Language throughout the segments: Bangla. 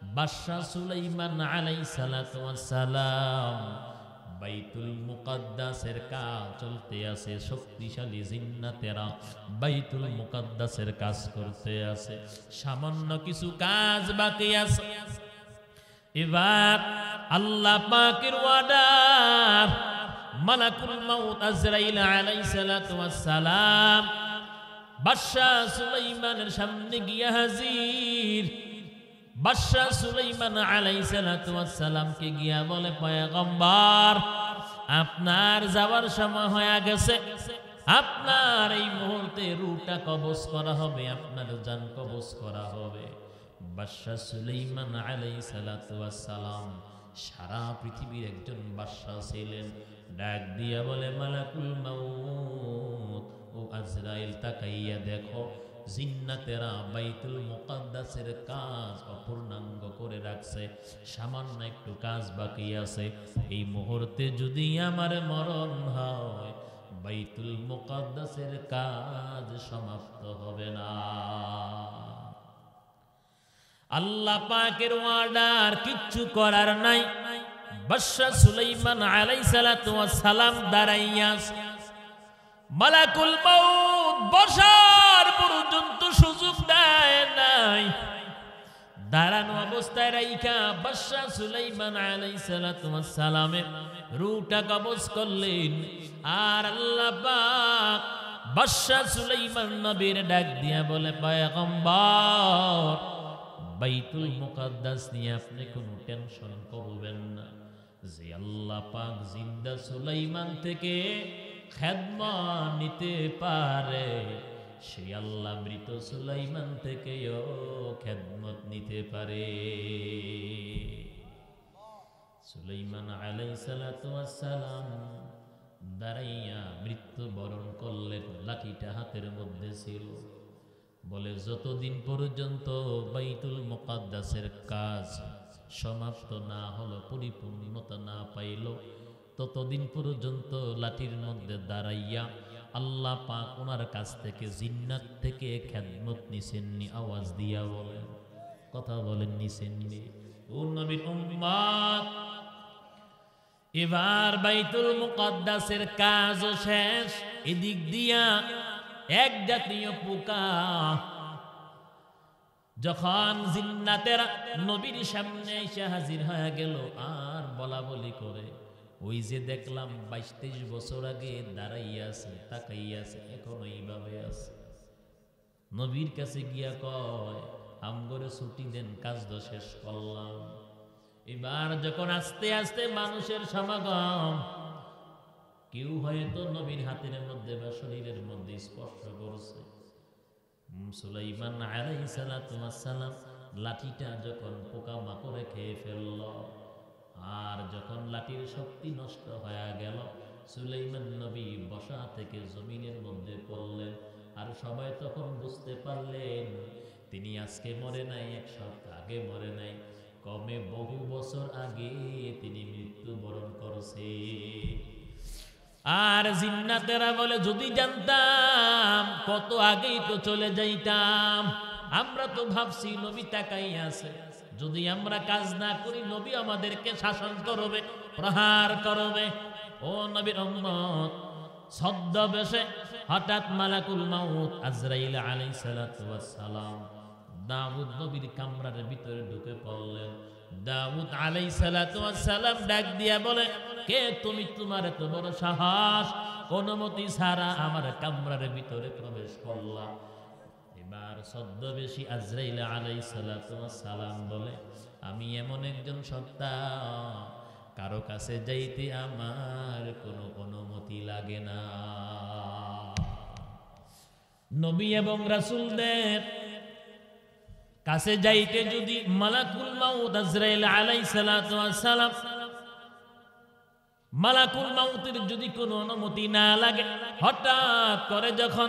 বাদশাহ সুলাইমান আলাইহিস সালাতু ওয়াস সালাম বাইতুল মুকাদ্দাসের কাজ চলতে আছে, শক্তিশালী জিন্নাতেরা বাইতুল মুকাদ্দাসের কাজ করতে আছে, সামান্য কিছু কাজ বাকি আছে। এবার আল্লাহ পাকের ওয়ার্ডার, মালাকুল মাউত আজরাইল আলাইহিস সালাতু ওয়াস সালাম বাদশাহ সুলাইমানের সামনে গিয়ে হাজির। বাদশাহ সুলাইমান আলাইহিস সালাতু ওয়াস সালামকে গিয়া বলে, পয়গম্বর, আপনার যাওয়ার সময় হয়ে গেছে, আপনার এই মুহূর্তে রূহটা কবজ করা হবে, আপনার জান কবজ করা হবে। বাদশাহ সুলাইমান আলাইহিস সালাতু ওয়াস সালাম সারা পৃথিবীর একজন বাদশাহ ছিলেন। ডাক দিয়া বলে, মালাকুল মাউত ও আজরাইল, তাকাইয়া দেখো, জিন্নাতেরা বাইতুল মুকাদ্দাসের কাজ অপূর্ণাঙ্গ করে রাখছে, সামান্য একটু কাজ বাকি আছে। এই মুহূর্তে যদি আমার মরণ হয়, বাইতুল মুকাদ্দাসের কাজ সমাপ্ত হবে না। আল্লাহ পাকের ওয়ার্ডার, কিচ্ছু করার নাই। বাদশাহ সুলাইমান আলাইহিস সালাতু ওয়াস সালাম দাঁড়াইয়া, মালাকুল মাউত বসার পর্যন্ত সুযোগ দেয় নাই। দাঁড়ানো অবস্থায় রাইখা বাদশাহ সুলাইমান আলাইহিস সালাতু ওয়াস সালামের রূহটা কবজ করলেন। আর আল্লাহ পাক বাদশাহ সুলাইমান নবীর ডাক দিয়া বলে, পয়গম্বর, বাইতুল মুকাদ্দাস নিয়ে আপনি কোনো টেনশন করবেন না। যে আল্লাহ পাক জিন্দা সুলাইমান থেকে খেদমত নিতে পারে, সেই আল্লাহ মৃত সুলাইমান থেকেও খেদমত নিতে পারে। সুলাইমান আলাইহিস সালাতু ওয়াস সালাম দাঁড়াইয়া মৃত্যুবরণ করলেন। লাঠিটা হাতের মধ্যে ছিল। বলে, যতদিন পর্যন্ত বাইতুল মুকাদ্দাসের কাজ সমাপ্ত না হলো, পরিপূর্ণতা না পাইল, ততদিন পর্যন্ত লাঠির মধ্যে দাঁড়াইয়া আল্লাহ পাক ওনার কাছ থেকে জিন্নাত থেকে খেদমত নিছেননি। আওয়াজ দিয়া বলেন, কথা বলেন, নিছেননি। ও নবীর উম্মত, এবার বাইতুল মুকাদ্দাসের কাজও শেষ। এদিক দিয়া এক জাতীয় পোকা যখন জিন্নাতেরা নবীর সামনে এসে হাজির হয়ে গেল, আর বলা বলি করে, ওই যে দেখলাম 22-23 বছর আগে দাঁড়াইয়া আছে, তাকাইয়া আছে, এখনো এইভাবে আছে। নবীর কাছে গিয়া কয়, আমগরে ছুটি দেন, কাজ তো শেষ করলাম। এবার যখন আস্তে আস্তে মানুষের সমাগম, কেউ হয়তো নবীর হাতের মধ্যে বা শরীরের মধ্যে স্পর্শ করছে। সুলাইমান আলাইহিস সালাতু ওয়াস সালাম লাঠিটা যখন পোকা মাকড়ে খেয়ে ফেলল, আর যখন লাঠির শক্তি নষ্ট হয়ে গেল, সুলাইমান নবী বসা থেকে জমিনের মধ্যে পড়লেন। আর সবাই তখন বুঝতে পারলেন তিনি আজকে মরে নাই, এক সপ্তাহ আগে মরে নাই, কমে বহু বছর আগে তিনি মৃত্যুবরণ করছে। আর জিন্নাতেরা বলে, যদি জানতাম কত আগেই তো চলে যাইতাম। আমরা তো ভাবছি নবী তাকাই আছে, যদি আমরা কাজ না করি নবী আমাদেরকে শাসন করবে, প্রহার করবে। ও নবীর উম্মত, ছদ্মবেশে হঠাৎ মালাকুল মাউত আজরাইল আলাইহিস সালাতু ওয়াস সালাম দাউদ নবীর কামরার ভিতরে ঢুকে পড়লেন। দাউদ আলাইহিস সালাতু ওয়াস সালাম ডাক দিয়া বলে, কে তুমি? তোমার এত বড় সাহস, অনুমতি ছাড়া আমার কামরার ভিতরে প্রবেশ করলা। এবার ছদ্মবেশী আজরাইল আলাইহিস সালাতু ওয়াস সালাম বলে, আমি এমন একজন সত্তা, কারো কাছে যাইতে আমার কোনো অনুমতি লাগে না। নবী এবং রাসূলদের কাছে যাইতে যদি মালাকুল মাউত আজরাইল আলাইহিস সালাতু ওয়াস সালাম, মালাকুল মাউতের যদি কোনো অনুমতি না লাগে, হঠাৎ করে যখন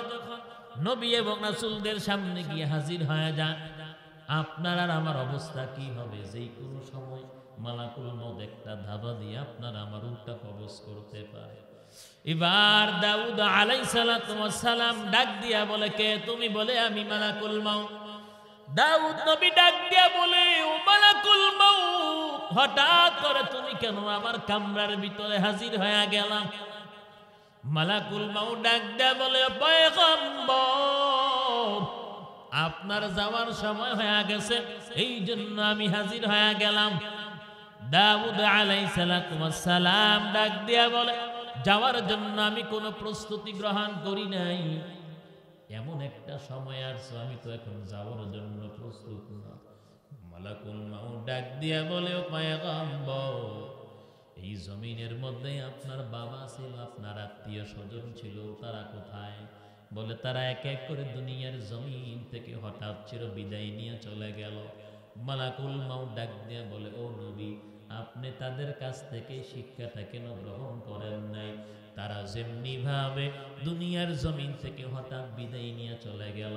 নবী এবং রাসূলদের সামনে গিয়ে হাজির হয়ে যান, আপনার আর আমার অবস্থা কি হবে? যেই কোনো সময় মালাকুল মাউত একটা ধাবা দিয়ে আপনার আমার রূহটা কবজ করতে পারে। এবার দাউদ আলাইহিস সালাতু ওয়াস সালাম ডাক দিয়া বলে, কে তুমি? বলে, আমি মালাকুল মাউত। দাউদ নবী ডাক দিয়া বলে, ও মালাকুল হঠাৎ করে তুমি কেন আমার কামরার ভিতরে হাজির হয়ে গেলাম? মালাকুল মাউত ডাক দেয়া বলে, পয়গম্বর, আপনার যাওয়ার সময় হয়ে গেছে, এই জন্য আমি হাজির হয়ে গেলাম। দাউদ আলাইহিস সালাম ডাক দিয়া বলে, যাওয়ার জন্য আমি কোনো প্রস্তুতি গ্রহণ করি নাই, এমন একটা সময় আসছে আমি তো এখন যাওয়ার জন্য প্রস্তুত না। মালাকুল মাউত ডাক দিয়া বলে, ও পয়গম্বর, এই জমিনের মধ্যে আপনার বাবা ছিল, আপনার আত্মীয় স্বজন ছিল, তারা কোথায়? বলে, তারা এক এক করে দুনিয়ার জমিন থেকে হঠাৎ চির বিদায় নিয়ে চলে গেল। মালাকুল মাউত ডাক দিয়া বলে, ও নবী, আপনি তাদের কাছ থেকে শিক্ষাটা কেন গ্রহণ করেন নাই? তারা যেমনি ভাবে দুনিয়ার জমিন থেকে হঠাৎ বিদায় নিয়ে চলে গেল,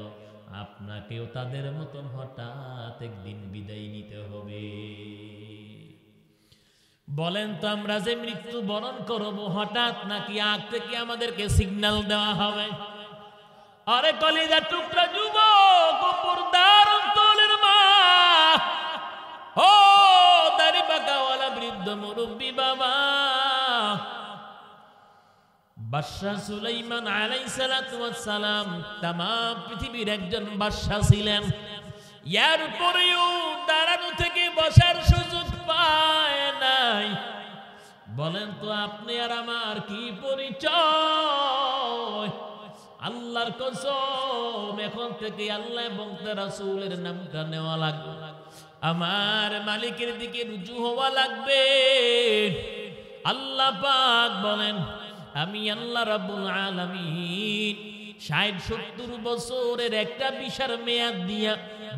আপনাকেও তাদের মতন হঠাৎ একদিন বিদায় নিতে হবে। বলেন তো, আমরা যে মৃত্যু বরণ করব হঠাৎ, নাকি আগ থেকে আমাদেরকে সিগন্যাল দেওয়া হবে? আরে কলিজা টুকরা যুবক, পর্দার অন্তরের মা, ও দাড়ি পাকাওয়ালা বৃদ্ধ মুরব্বী বাবা, বাদশাহ সুলাইমান আলাইহিস সালাম তামাম পৃথিবীর একজন বাদশাহ ছিলেন। এর পরেও দাঁড়ানো থেকে বসার সুযোগ পায় নাই। বলেন তো, আপনি আর আমার কি পরিচয়? আল্লাহর কসম, এখন থেকে আল্লাহ এবং তার রাসূলের নামটা নেওয়া লাগবে, আমার মালিকের দিকে রুজু হওয়া লাগবে। আল্লাহ পাক বলেন, আমি আল্লাহ রাব্বুল আলামিন ৬০-৭০ বছরের একটা বিশাল মেয়াদ দিয়া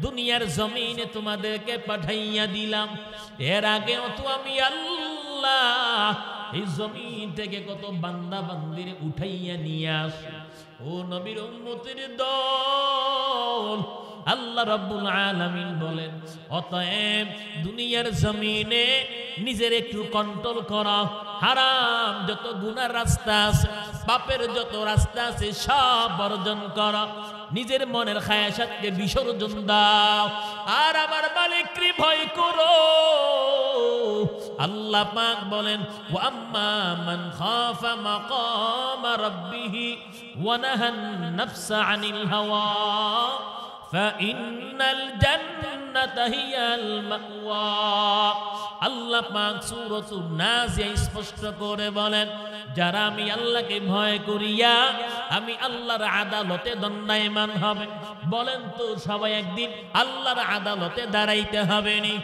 দুনিয়ার জমিনে তোমাদেরকে পাঠাইয়া দিলাম। এর আগেও তো আমি আল্লাহ এই জমিন থেকে কত বান্দা বান্দিরে উঠাইয়া নিয়ে আসি। ও নবীর উম্মতের দল, আল্লাহ রাব্বুল আলামিন বলেন, অতএব দুনিয়ার জমিনে নিজের একটু কন্ট্রোল করা। হারাম যত গুনার রাস্তা আছে, পাপের যত রাস্তা আছে, সব বর্জন করা। নিজের মনের খায়াসাতকে বিসর্জন দাও, আর আমার মালিককে ভয় করো। আল্লাহ পাক বলেন, ওয়া আম্মা মান খাফা মাকামা রাব্বিহি ওয়া নাহান নাফসা আনিল হাওয়া ফাইন্নাল জান্নাতা হিয়াল মাওয়া। আল্লাহ পাক সূরাতুন নাজিয়া স্পষ্ট করে বলেন, যারা আমি আল্লাহকে ভয় করিয়া আমি আল্লাহর আদালতে দণ্ডায়মান হবে। বলেন তো, সবাই একদিন আল্লাহর আদালতে দাঁড়াইতে হবে নি?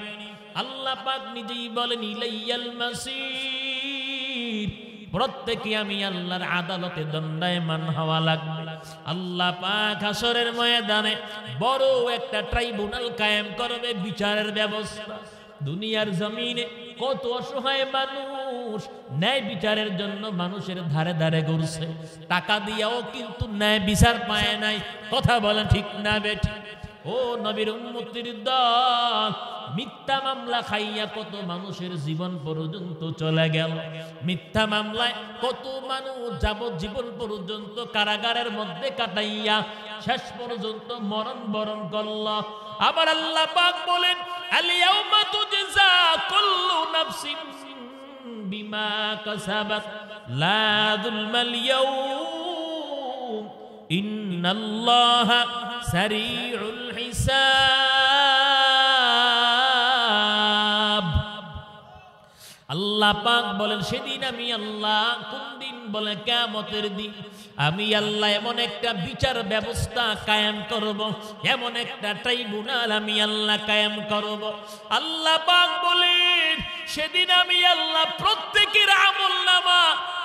আল্লাহ পাক নিজেই বলেন, ইলাইয়াল মাসির, প্রত্যেকে আমি আল্লাহর আদালতে দণ্ডায়মান হওয়া লাগবে। আল্লাহ পাক হাসরের ময়দানে বড় একটা ট্রাইব্যুনাল কায়েম করবে, বিচারের ব্যবস্থা। দুনিয়ার জমিনে কত অসহায় মানুষ ন্যায় বিচারের জন্য মানুষের ধারে ধারে ঘুরছে, টাকা দিয়াও কিন্তু ন্যায় বিচার পায় নাই। কথা বলেন ঠিক না বেঠিক? ও নবীর উম্মতের দল, মিথ্যা মামলা খাইয়া কত মানুষের জীবন পর্যন্ত চলে গেল। মিথ্যা মামলায় কত মানুষ যাবজ্জীবন পর্যন্ত কারাগারের মধ্যে কাটাইয়া শেষ পর্যন্ত মরণ বরণ করল। আবার আল্লাহ পাক বলেন, আল-ইয়াওমা তুজজা কুল্লু নাফসিন বিমা কাসাবাত লা যুলমাল ইয়াওম ইন্নাল্লাহা সারিউল হিসাব। আল্লাহ পাক বলেন, সেদিন আমি আল্লাহ, কোন দিন? বলে কিয়ামতের দিন। আমি আল্লাহ এমন একটা বিচার ব্যবস্থা কায়েম করব, এমন একটা ট্রাইব্যুনাল আমি আল্লাহ কায়েম করব। আল্লাহ পাক বলেন, সেদিন আমি আল্লাহ প্রত্যেকের আমলনামা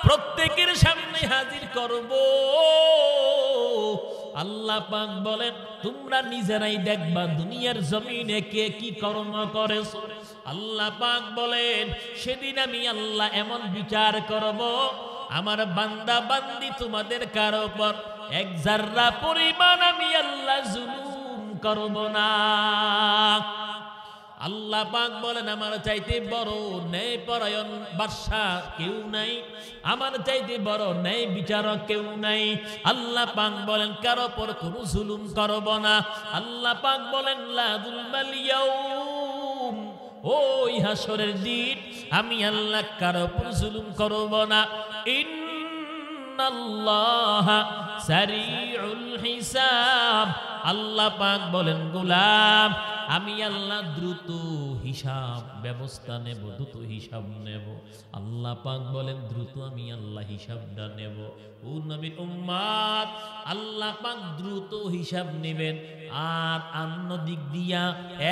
প্রত্যেকের সামনে হাজির করব। আল্লাহ পাক বলেন, তোমরা নিজেরাই দেখবা দুনিয়ার জমিনে কে কি কর্ম করেছো। আল্লাহ পাক বলেন, সেদিন আমি আল্লাহ এমন বিচার করব, আমার বান্দা বান্দি তোমাদের কারো উপর এক জাররা পরিমাণ আমি আল্লাহ জুলুম করব না। আল্লাহ পাক বলেন, আমার চাইতে বড় ন্যায়পরায়ণ বাদশা কেউ নাই, আমার চাইতে বড় ন্যায় বিচারক কেউ নাই। আল্লাহ পাক বলেন, কারো উপর কোনো জুলুম করব না। আল্লাহ পাক বলেন, লা যুলমাল ইয়াউম ওই হাসরের দিন আমি আল্লাহ কারো উপর জুলুম করব না। ইন্নাল্লাহা সারিউল হিসাব, আল্লাহ পাক বলেন গোলাম আমি আল্লাহ দ্রুত হিসাব ব্যবস্থা নেব, দ্রুত হিসাব নেব। আল্লাহ পাক বলেন দ্রুত আমি আল্লাহ হিসাবটা নেব। ও নবীর উম্মত, আল্লাহ পাক দ্রুত হিসাব নেবেন। আর অন্য দিক দিয়া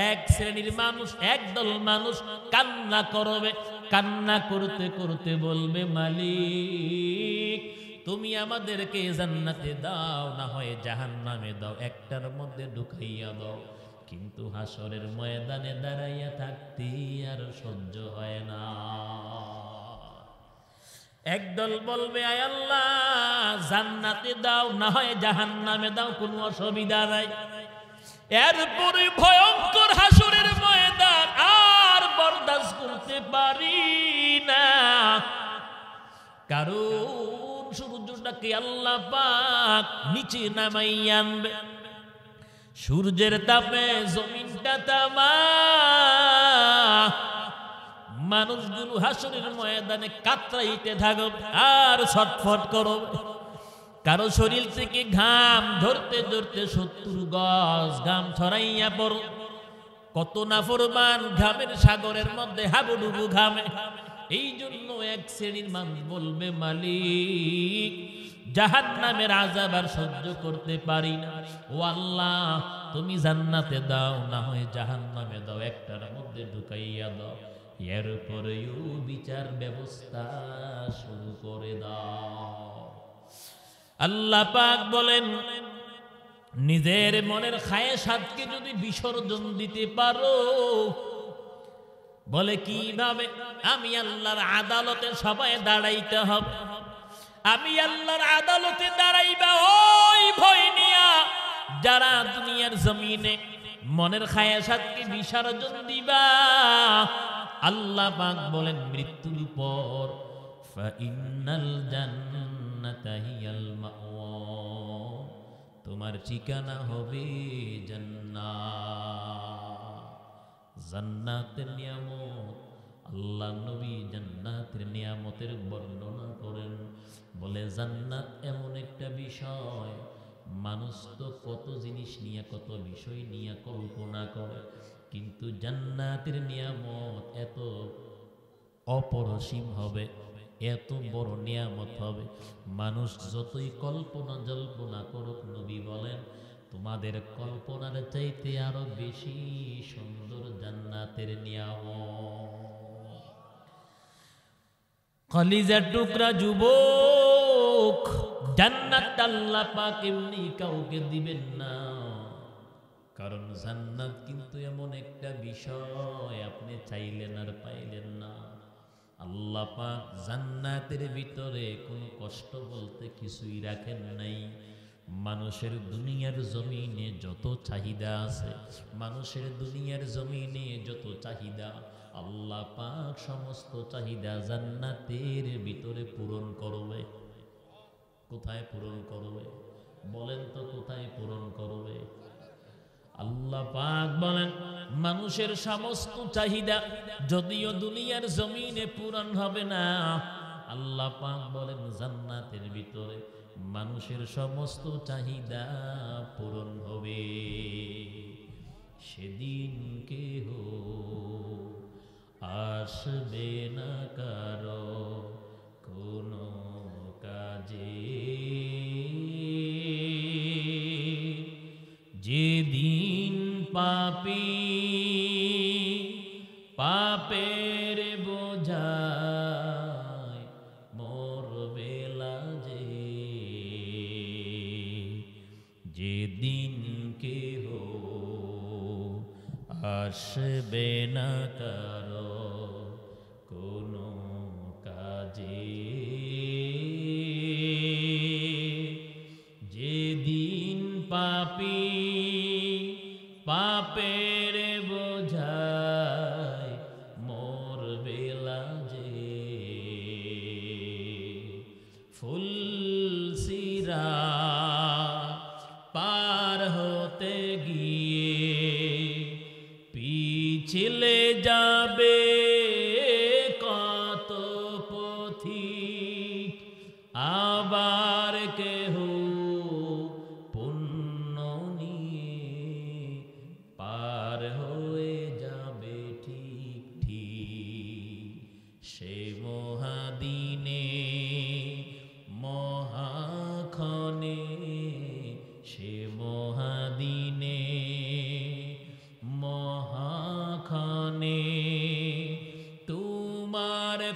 এক শ্রেণীর মানুষ, একদল মানুষ কান্না করবে, কান্না করতে করতে বলবে মালিক তুমি আমাদেরকে জান্নাতে দাও, না হয় জাহান্নামে দাও, একটার মধ্যে ঢুকাইয়া দাও। কিন্তু হাসরের ময়দানে দাঁড়াইয়া থাকতে আর সহ্য হয় না। একদল বলবে আয় আল্লাহ জান্নাতে দাও, না হয় জাহান্নামে দাও, কোনো অসুবিধা নাই। এরপরে ভয়ঙ্কর হাসরের ময়দান আর বরদাস্ত করতে পারি না, কারণ সূর্যটাকে আল্লাহ পাক নিচে নামাইয়া আনবে। সূর্যের তাপে জমিনটা তামা, মানুষগুলো হাসরের ময়দানে কাতরাইতে থাকবে আর ছটফট করবে। কারো শরীর থেকে ঘাম ধরতে ধরতে 70 গজ ঘাম ছড়াইয়া পড়ো। কত নাফরমান ঘামের সাগরের মধ্যে হাবুডুবু ঘামে। এই জন্য এক শ্রেণীর মানুষ বলবে মালিক জাহান্নামের আযাব আর সহ্য করতে পারি না, ও আল্লাহ তুমি জান্নাতে দাও, না হয় জাহান্নামে দাও, একটার মধ্যে ঢুকাইয়া দাও। এরপরেও বিচার ব্যবস্থা শুরু করে দাও। আল্লাহ পাক বলেন নিজের মনের খায়েশাতকে যদি বিসর্জন দিতে পারো, বলে কিভাবে? আমি আল্লাহর আদালতে সবাই দাঁড়াইতে হবে। আমি আল্লাহর আদালতে দাঁড়াইবা ওই ভয় নিয়া যারা দুনিয়ার জমিনে মনের খায়েশাতকে বিসর্জন দিবা। আল্লাহ পাক বলেন মৃত্যুর পর ফাইন্নাল জান্নাতা হিয়াল মাওয়া, তোমার ঠিকানা হবে জান্নাত। জান্নাতের নিয়ামত, আল্লাহ নবী জান্নাতের নিয়ামতের বর্ণনা করেন, বলে জান্নাত এমন একটা বিষয়, মানুষ তো কত জিনিস নিয়ে কত বিষয় নিয়ে কল্পনা করে, কিন্তু জান্নাতের নিয়ামত এত অপরসীম হবে, এত বড় নিয়ামত হবে, মানুষ যতই কল্পনা জল্পনা করুক, নবী বলেন তোমাদের কল্পনার চাইতে আরো বেশি সুন্দর জান্নাতের নিয়ামত। কলিজার টুকরা যুবক, জান্নাত আল্লাহ পাক এমনি কাউকে দিবেন না, কারণ জান্নাত কিন্তু এমন একটা বিষয় আপনি চাইলেন আর পাইলেন না। আল্লাহ পাক জান্নাতের ভিতরে কোনো কষ্ট বলতে কিছুই রাখেন নাই। মানুষের দুনিয়ার জমিনে যত চাহিদা আছে, মানুষের দুনিয়ার জমিনে যত চাহিদা, আল্লাহ পাক সমস্ত চাহিদা জান্নাতের ভিতরে পূরণ করবে। কোথায় পূরণ করবে বলেন তো? কোথায় পূরণ করবে? আল্লাহ পাক বলেন মানুষের সমস্ত চাহিদা যদিও দুনিয়ার জমিনে পূরণ হবে না, আল্লাহ পাক বলেন জান্নাতের ভিতরে মানুষের সমস্ত চাহিদা পূরণ হবে। সেদিন কেহ আসবে না কারো কোনো কাজে, যেদিন পাপী পাপের বোঝায় মরবে লাজে, যেদিন কেহ আসবে না কারো কোনো কাজে, যেদিন পাপী পাপের বোঝায় মরবে লাজে, ফুলসিরা পার হতে গিয়ে পিছলে যা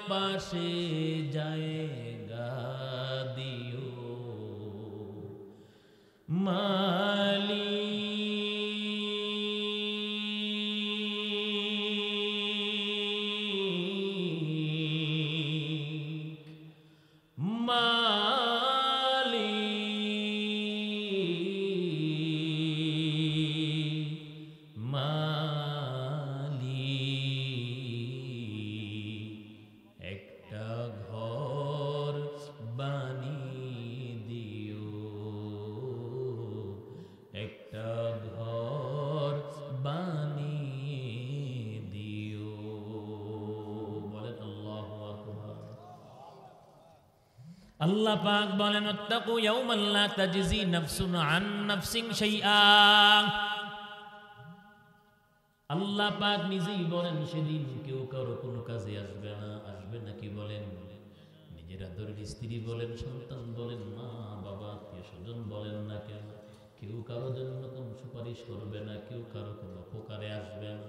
পাশে জায়গা দিও একটা ঘর বানিয়ে দিও, একটা ঘর বানিয়ে দিও। বলেন আল্লাহু আকবার। আল্লাহ পাক বলেন আত্তাকু ইয়াওমান লা তাজজি নাফসুন আন নাফসিন শাইআ। আল্লাহ পাক নিজেই বলেন সেদিন কেউ কারো কোনো কাজে আসবে না। আসবে নাকি বলেন? নিজের আদরের স্ত্রী বলেন, সন্তান বলেন, মা বাবা, আত্মীয় স্বজন বলেন না কেন, কেউ কারো জন্য কোনো সুপারিশ করবে না, কেউ কারো কোনো উপকারে আসবে না।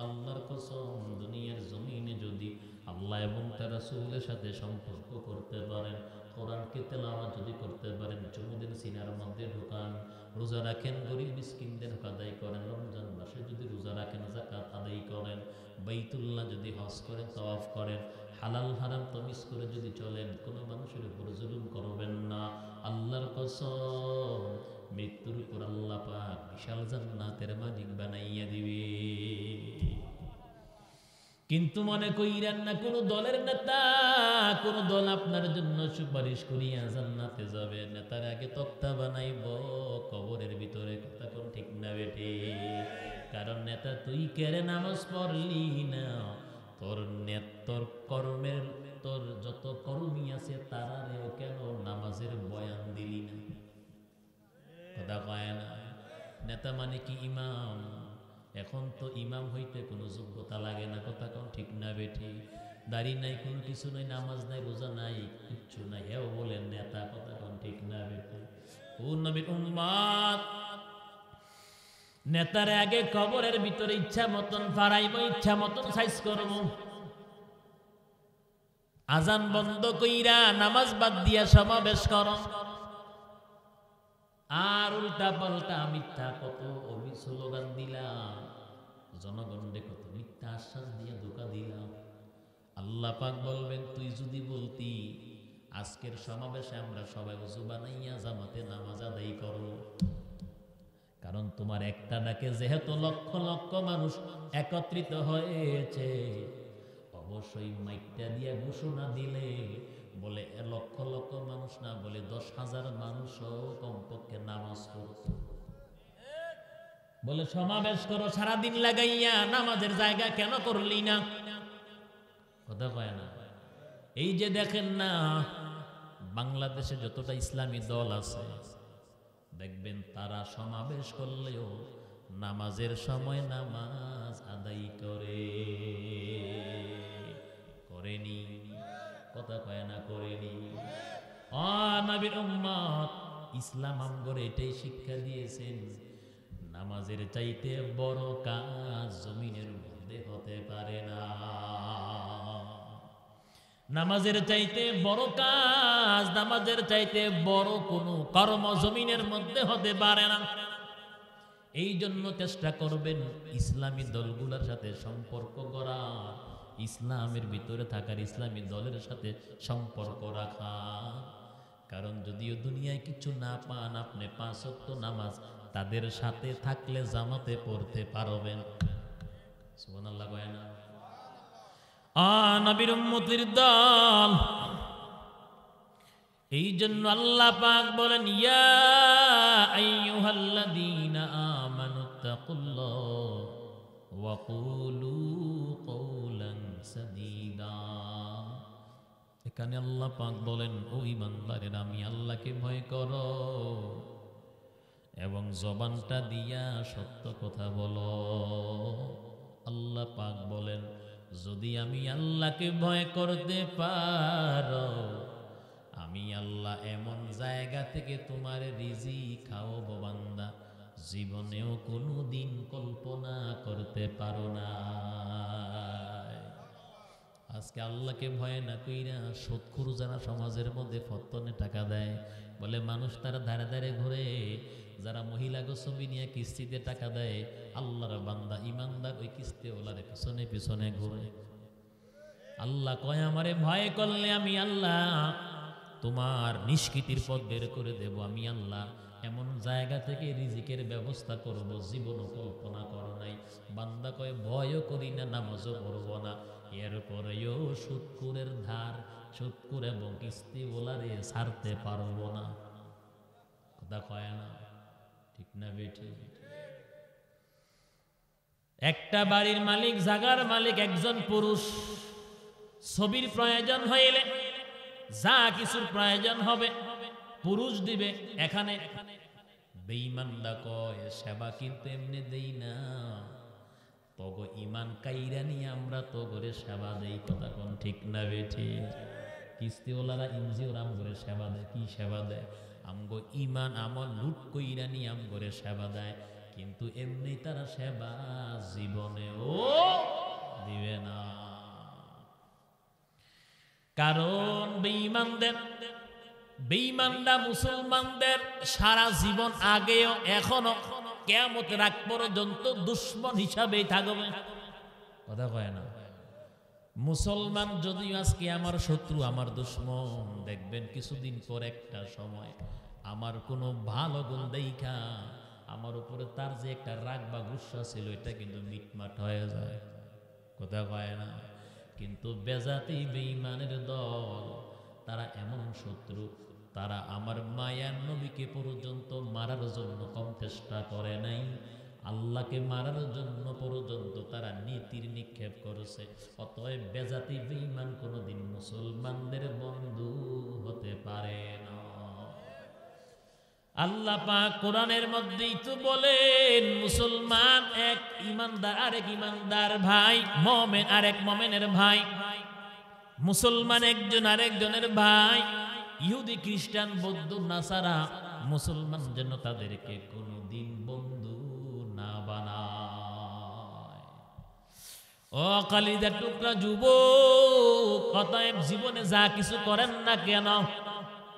আল্লাহর কসম, দুনিয়ার জমিনে যদি আল্লাহ এবং তার রাসূলের সাথে সম্পর্ক করতে পারেন, কোরআনকে তেলাওয়াত যদি করতে পারেন, চুমুদিন সিনার মধ্যে ঢোকান, রোজা রাখেন, গরিব মিসকিনদের আদায় করেন, রমজান মাসে যদি রোজা রাখেন, যাকাত আদায় করেন, বাইতুল্লাহ যদি হজ করেন, তাওয়াফ করেন, হালাল হারাম তামিজ করে যদি চলেন, কোনো মানুষের উপর জুলুম করবেন না, আল্লাহর কসম মৃত্যুর উপর আল্লাহ পাক বিশাল জান্নাতের মালিক বানাইয়া দিবে। কিন্তু মনে কইরেন না কোন দলের নেতা, কোন দল আপনার জন্য সুপারিশ করিয়া জান্নাতে যাবে। নেতার আগে তক্তা বানাইব কবরের ভিতরে। কথা কোন ঠিক না বেঠে? কারণ নেতা তুই কেড়ে নামাজ পড়লি না, তোর কর্মের, তোর যত কর্মী আছে তারারেও কেন নামাজের বয়ান দিলি না? কথা কয় না? নেতা মানে কি ইমাম? এখন তো ইমাম হইতে কোনো যোগ্যতা লাগে না। কথা কোন ঠিক না বেঠি? দাড়ি নাই, কোনো কিছু নাই, নামাজ নাই, রোজা নাই, কিচ্ছু নাই, হেও বলেন নেতা। কথা কোন ঠিক না বেঠি? ও নবীর উম্মত, নেতার আগে কবরের ভিতরে ইচ্ছা মতন ফারাইব, ইচ্ছা মতন সাইজ করব, আজান বন্ধ কইরা নামাজ বাদ দিয়া সমাবেশ কর, আর উল্টা পাল্টা মিথ্যা কত স্লোগান দিলাম, জনগণকে কত মিথ্যা আশ্বাস দিয়ে ধোঁকা দিলাম। আল্লাহ পাক বলবেন তুই যদি বলতি আজকের সমাবেশে আমরা সবাই ওযু বানাইয়া জামাতে নামাজ আদায় করব, কারণ তোমার একটা ডাকে যেহেতু লক্ষ লক্ষ মানুষ একত্রিত হয়েছে, অবশ্যই মাইকটা দিয়ে ঘোষণা দিলে বলে লক্ষ লক্ষ মানুষ না, বলে 10,000 মানুষও কমপক্ষে নামাজ পড়ত। বলে সমাবেশ করো, সারাদিন লাগাইয়া নামাজের জায়গা কেন করলি না? কথা কয় না? এই যে দেখেন না, বাংলাদেশে যতটা ইসলামী দল আছে দেখবেন তারা সমাবেশ করলেও নামাজের সময় নামাজ আদায় করেনি। কথা কয় না? করেনি। নবীর উম্মত, ইসলাম আমগরে এটাই শিক্ষা দিয়েছেন, নামাজের চাইতে বড় কাজ জমিনের মধ্যে হতে পারে না। নামাজের চাইতে বড় কাজ, নামাজের চাইতে বড় কোনো কর্ম জমিনের মধ্যে হতে পারে না। এই জন্য চেষ্টা করবেন ইসলামী দলগুলোর সাথে সম্পর্ক করা, ইসলামের ভিতরে থাকার ইসলামী দলের সাথে সম্পর্ক রাখা। কারণ যদিও দুনিয়ায় কিছু না পান, আপনি 5 ওয়াক্ত নামাজ তাদের সাথে থাকলে জামাতে পড়তে পারবেন। সুবহানাল্লাহ কয় না? নবীর উম্মতের দল। এই জন্য আল্লাহ পাক বলেন ইয়া আইয়ুহাল্লাযীনা আমানুত্তাকুল্লাহ ওয়া কুলু কওলান সাদীদা। এখানে আল্লাহ পাক বলেন ও ঈমানদারেরা, আমি আল্লাহকে ভয় করো এবং জবানটা দিয়া সত্য কথা বলো। আল্লাহ পাক বলেন যদি আমি আল্লাহকে ভয় করতে পারো, আমি আল্লাহ এমন জায়গা থেকে তোমার রিজিক খাওয়াবো বান্দা জীবনেও কোনোদিন কল্পনা করতে পারো না। আজকে আল্লাহকে ভয় না কইরা সুদখোর যারা সমাজের মধ্যে ফত্তনে টাকা দেয়, বলে মানুষ তারা ধারে ধারে ঘুরে, যারা মহিলা ছবি নিয়ে কিস্তিতে টাকা দেয়, আল্লাহর বান্দা ইমানদার ওই কিস্তি ওলারে পিছনে পিছনে ঘুরে। আল্লাহ কয় আমারে ভয় করলে আমি আল্লাহ তোমার নিষ্কৃতির পথ বের করে দেব। আমি আল্লাহ এমন জায়গা থেকে রিজিকের ব্যবস্থা করব জীবনও কল্পনা করো নাই। বান্দা কয় ভয়ও করি না, নামাজও পড়ব না, এরপরেও সুদখোরের ধার, সুদখোর এবং কিস্তি ওলারে ছাড়তে পারবো না। কথা কয় না, ঠিক না বেটি? একটা বাড়ির মালিক, জাগার মালিক একজন পুরুষ, ছবির প্রয়োজন হইলে যা কিছুর প্রয়োজন হবে পুরুষ দিবে। এখানে বেঈমানরা কয় সেবা কিন্তু এমনি দেই না, তগো ইমান কাইরা নিয়ে আমরা তো করে সেবা দেই। কথা কোন ঠিক না বেঠি? কিস্তিওয়ালারা ইনজিওর আম করে সেবা দেয়। কি সেবা দেয়? আমগো ইমান আমল লুট কইরা নিয়ে আম করে সেবা দেয়, কিন্তু এমনি তারা সেবা জীবনেও দিবে না। কারণ বেঈমানরা মুসলমানদের সারা জীবন আগেও এখনো কিয়ামতের আগ পর্যন্ত দুশমন হিসাবেই থাকবে। কথা কয় না? মুসলমান যদিও আজকে আমার শত্রু, আমার দুশমন, দেখবেন কিছুদিন পর একটা সময় আমার কোনো ভালো গুণ দেখা আমার উপরে তার যে একটা রাগ বা গুসা ছিল এটা কিন্তু মিটমাট হয়ে যায়। কথা কয় না? কিন্তু বেজাতি বেঈমানের দল, তারা এমন শত্রু, তারা আমার মায়ার নবীকে পর্যন্ত মারার জন্য কম চেষ্টা করে নাই, আল্লাহকে মারার জন্য পর্যন্ত তারা নীতির নিক্ষেপ করেছে। অতএব বেজাতি বেঈমান কোনোদিন মুসলমানদের বন্ধু হতে পারে না। আল্লাহ পাক কোরআনের মধ্যেই তো বলেন, মুসলমান এক ইমানদার আরেক ইমানদার ভাই, মুমিন আরেক মুমিনের ভাই, মুসলমান একজন আরেকজনের ভাই। ইহুদি খ্রিস্টান বৌদ্ধ নাসারা মুসলমান যেন তাদেরকে কোনোদিন বন্ধু না বানায়। ও কালিদার টুকরা যুবক, অতএব জীবনে যা কিছু করেন না কেন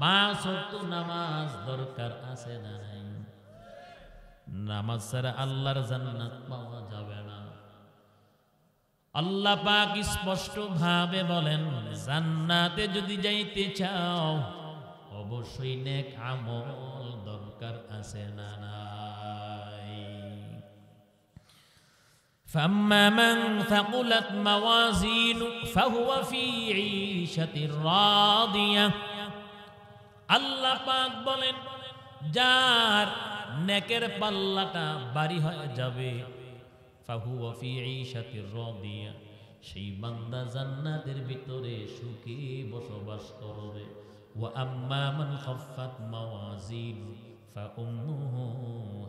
5 ওয়াক্ত নামাজ দরকার আছে না নাই? নামাজ ছাড়া আল্লাহর জান্নাত পাওয়া যাবে না। আল্লাহ পাক স্পষ্ট ভাবে বলেন, জান্নাতে যদি যাইতে চাও অবশ্যই নেক আমল দরকার আছে না নাই? فَأَمَّا مَنْ ثَقُلَتْ مَوَازِينُهُ فَهُوَ فِي عِيشَةٍ رَاضِيَةٍ। আল্লাহ পাক বলেন, যার নেকের পাল্লাটা ভারী হয়ে যাবে, ফাহুয়া ফি ঈশাতির রাদিয়া, সেই বান্দা জান্নাতের ভিতরে সুখে বসবাস করবে। ওয়া আম্মা মান খাফফাত মাওয়াজিনু ফাউম্মুহু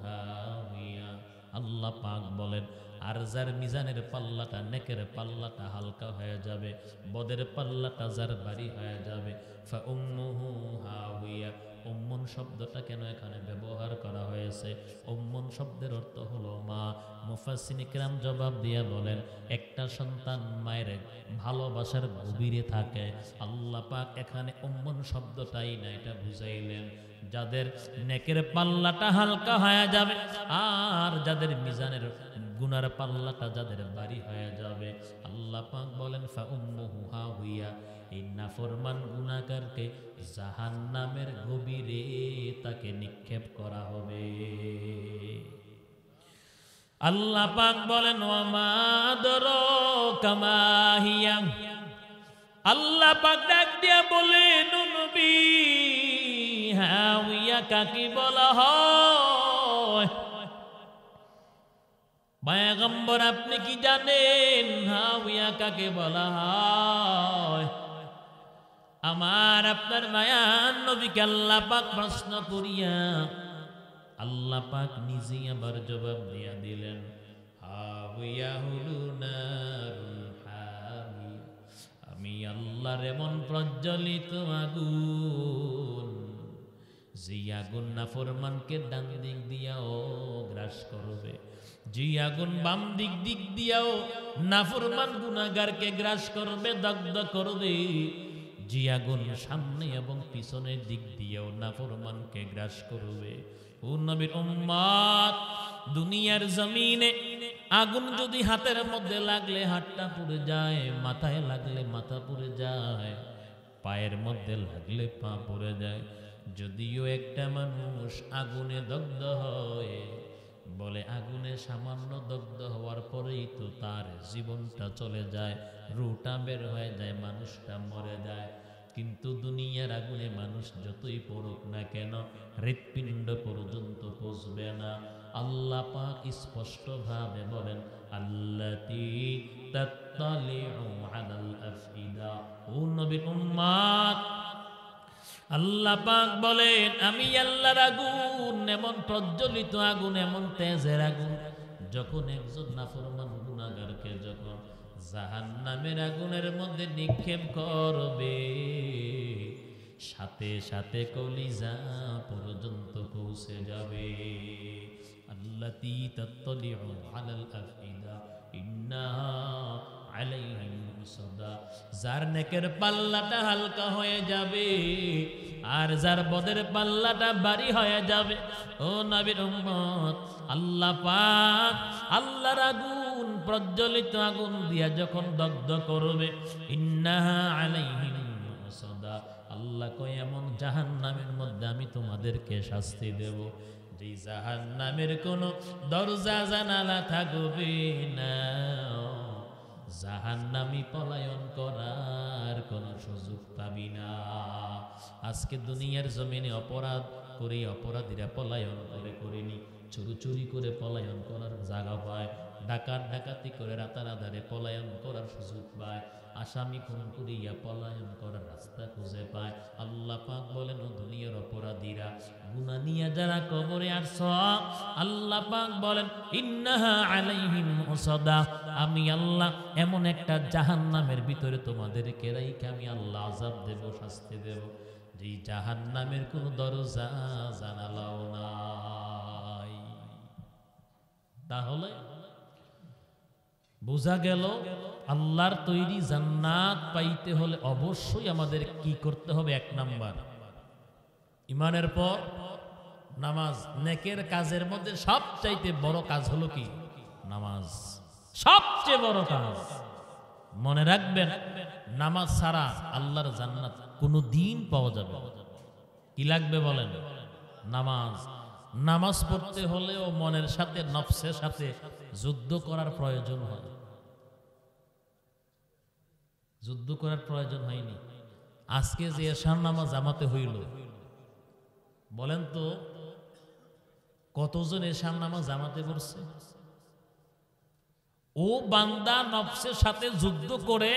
হাওিয়া। আল্লাহ পাক বলেন, আর যার মিজানের পাল্লাটা, নেকের পাল্লাটা হালকা হয়ে যাবে, বদের পাল্লাটা যার ভারী হয়ে যাবে, ফাউম্মুহু হাওিয়া। উম্মুন শব্দটা কেন এখানে ব্যবহার করা হয়েছে? উম্মুন শব্দের অর্থ হলো মা। মুফাসসিরিন কিরাম জবাব দিয়ে বলেন, একটা সন্তান মায়ের ভালোবাসার গভীরে থাকে। আল্লাহ পাক এখানে উম্মুন শব্দটাই না, এটা বুঝাইলেন যাদের নেকের পাল্লাটা হালকা হয়ে যাবে আর যাদের মিজানের গুনার পাল্লাটা যাদের ভারী হয়ে যাবে, আল্লাহ পাক বলেন ফাউম্মুহু হাওিয়া। এই নাফরমান গুনাহগারকে জাহান্নামের গভীরে তাকে নিক্ষেপ করা হবে। আল্লাহ পাক বলেন, ওয়া মা আদরাকা মা হিয়া। আল্লাহ পাক ডাক দিয়া বলেন, নবী, হাওিয়া কাকে বলা হয়? পয়গম্বর আপনি কি জানেন হাওিয়া কাকে বলা হয়? আমার আপনার মায়ার নবীকে আল্লাহ পাক প্রশ্ন করিয়া আল্লাহ পাক নিজে আবার জবাব দিয়া দিলেন, হাওিয়া হলো নারুল হামিয়া। আমি আল্লাহর এমন প্রজ্বলিত আগুন যে আগুন নাফরমানকে ডান দিক দিয়াও গ্রাস করবে, যে আগুন বাম দিক দিয়াও নাফরমান গুনাহগারকে গ্রাস করবে, দগ্ধ করবে, যে আগুন সামনে এবং পিছনের দিক দিয়েও নাফরমানকে গ্রাস করবে। ও নবীর উম্মত, দুনিয়ার জমিনে আগুন যদি হাতের মধ্যে লাগলে হাতটা পুড়ে যায়, মাথায় লাগলে মাথা পুড়ে যায়, পায়ের মধ্যে লাগলে পা পুড়ে যায়। যদিও একটা মানুষ আগুনে দগ্ধ হয়, বলে আগুনে সামান্য দগ্ধ হওয়ার পরেই তো তার জীবনটা চলে যায়, রুটা বের হয়ে যায়, মানুষটা মরে যায়। কিন্তু দুনিয়ার আগুনে মানুষ যতই পড়ুক না কেন, হৃৎপিণ্ড পর্যন্ত পৌঁছবে না। আল্লাহ পাক স্পষ্ট ভাবে বলেন, আল্লাতী তাত্তালিউ আলাল আফইদা। ও নবীর উম্মত, আল্লাহ পাক বলেন, আমি আল্লাহর আগুন এমন প্রজ্বলিত আগুন, এমন তেজের আগুন, যখন একজন নাফরমান গুনাহগারকে যখন জাহান্নামের আগুনের মধ্যে নিক্ষেপ করবে, সাথে সাথে কলিজা পর্যন্ত পৌঁছে যাবে। আল্লাতী তাত্তালিউ আলাল আফইদা ইন্নাহা আলাইহিম মুসাদা। যার নেকের পাল্লাটা হালকা হয়ে যাবে আর যার বদের পাল্লাটা ভারী হয়ে যাবে। ও নবীর উম্মত, আল্লাহ পাক আল্লাহর আগুন, প্রজ্বলিত আগুন দিয়া যখন দগ্ধ করবে, ইন্নাহা আলাইহিম মুসাদা, আল্লাহ কয় এমন জাহান্নামের মধ্যে আমি তোমাদেরকে শাস্তি দেব, যে জাহান্নামের কোনো দরজা জানালা থাকবে না, জাহান্নামী পলায়ন করার কোন সুযোগ পাবি না। আজকে দুনিয়ার জমিনে অপরাধ করে অপরাধীরা পলায়ন করেনি, চুরি করে পলায়ন করার জায়গা পায়, ডাকাতি করে রাতারাধারে পলায়ন করার সুযোগ পায়, আসামি খুন করিয়া পলায়ন করার রাস্তা খুঁজে পায়। আল্লাহ পাক বলেন, ও দুনিয়ার অপরাধীরা, গুনাহ নিয়ে যারা কবরে আসছ, আল্লাহ পাক বলেন, ইন্নাহা আলাইহিম মুসাদা, আমি আল্লাহ এমন একটা জাহান্নামের ভিতরে তোমাদেরকে রাইখা আমি আল্লাহ আযাব দেব, শাস্তি দেব, যে জাহান্নামের কোন দরজা জানালাও নাই। তাহলে বোঝা গেল, আল্লাহর তৈরি জান্নাত পাইতে হলে অবশ্যই আমাদের কি করতে হবে? এক নাম্বার, ইমানের পর নামাজ। নেকের কাজের মধ্যে সবচাইতে বড় কাজ হলো কি? নামাজ। সবচেয়ে বড় কাজ। মনে রাখবেন, নামাজ ছাড়া আল্লাহর জান্নাত কোনো দিন পাওয়া যাবে। কি লাগবে বলেন? নামাজ। নামাজ পড়তে হলেও মনের সাথে, নফসের সাথে যুদ্ধ করার প্রয়োজন হয়। যুদ্ধ করার প্রয়োজন হয়নি। আজকে যে এশার নামাজ জামাতে হইল, বলেন তো কতজন এশার নামাজ জামাতে পড়ছে? ও বান্দা নফসের সাথে যুদ্ধ করে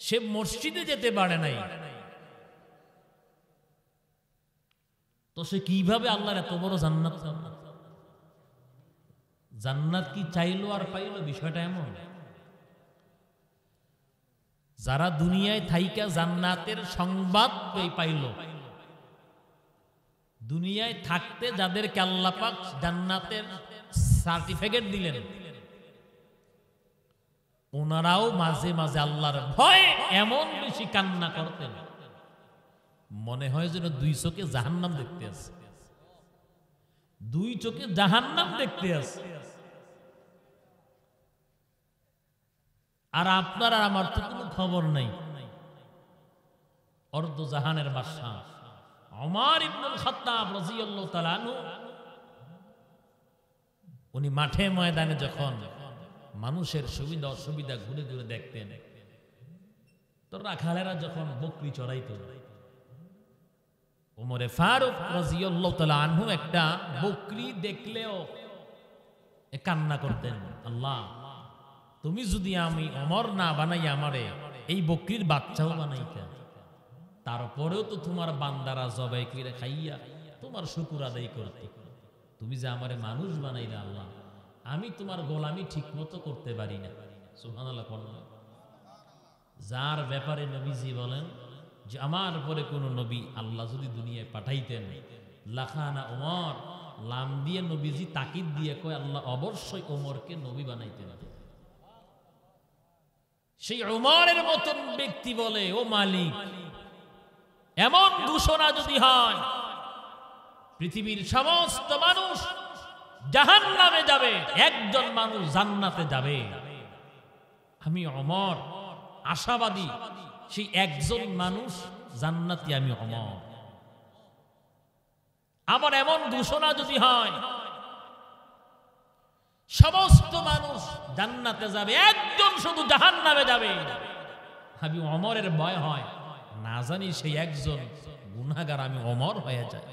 সে মসজিদে যেতে পারে নাই, তো সে কিভাবে আল্লাহর এত বড় জান্নাত? জান্নাত কি চাইলো আর পাইলো? বিষয়টা এমন, যারা দুনিয়ায় থাইকা জান্নাতের সংবাদ পাইল, দুনিয়ায় থাকতে যাদেরকে আল্লাহ পাক জান্নাতের সার্টিফিকেট দিলেন, ওনারাও মাঝে মাঝে আল্লাহর ভয়ে এমন বেশি কান্না করতেন, মনে হয় যেন দুই চোখে জাহান্নাম দেখতে আছে, দুই চোখে জাহান্নাম দেখতে আছে। আর আপনার আর আমার তো কোনো খবর নাই। অর্ধ জাহানের বাদশা ওমর ইবনুল খাত্তাব রাদিয়াল্লাহু তাআলা আনহু, উনি মাঠে ময়দানে যখন মানুষের সুবিধা অসুবিধা ঘুরে ঘুরে দেখতেন, তো রাখালেরা যখন বকরি চড়াইতো, ওমরে ফারুক রাদিয়াল্লাহু তাআলা আনহু একটা বকরি দেখলেও কান্না করতেন, আল্লাহ তুমি যদি আমি ওমর না বানাই, আমারে এই বকরির বাচ্চাও বানাইতে, তারপরেও তো তোমার বান্দারা জবাই করে খাইয়া তোমার শুকর আদায় করতে, তুমি যে আমারে মানুষ বানাইলা আল্লাহ, আমি তোমার গোলামি ঠিক মতো করতে পারি না। সুবহানাল্লাহ। যার ব্যাপারে নবীজি বলেন, যে আমার পরে কোন নবী আল্লাহ যদি দুনিয়ায় পাঠাইতেন লাখানা ওমর, লাম দিয়ে নবীজি তাকিদ দিয়ে কয় আল্লাহ অবশ্যই ওমরকে নবী বানাইতেন। সেই ওমরের মতন ব্যক্তি বলে, ও মালিক, এমন ঘোষণা যদি হয় পৃথিবীর সমস্ত মানুষ জাহান্নামে যাবে, একজন মানুষ জান্নাতে যাবে, আমি ওমর আশাবাদী সেই একজন মানুষ জান্নাতি আমি ওমর। আবার এমন ঘোষণা যদি হয় সমস্ত মানুষ জান্নাতে যাবে, একজন শুধু জাহান্নামে যাবে, আমি ওমরের ভয় হয়, না জানি সেই একজন গুনাহগার আমি ওমর হয়ে যায়।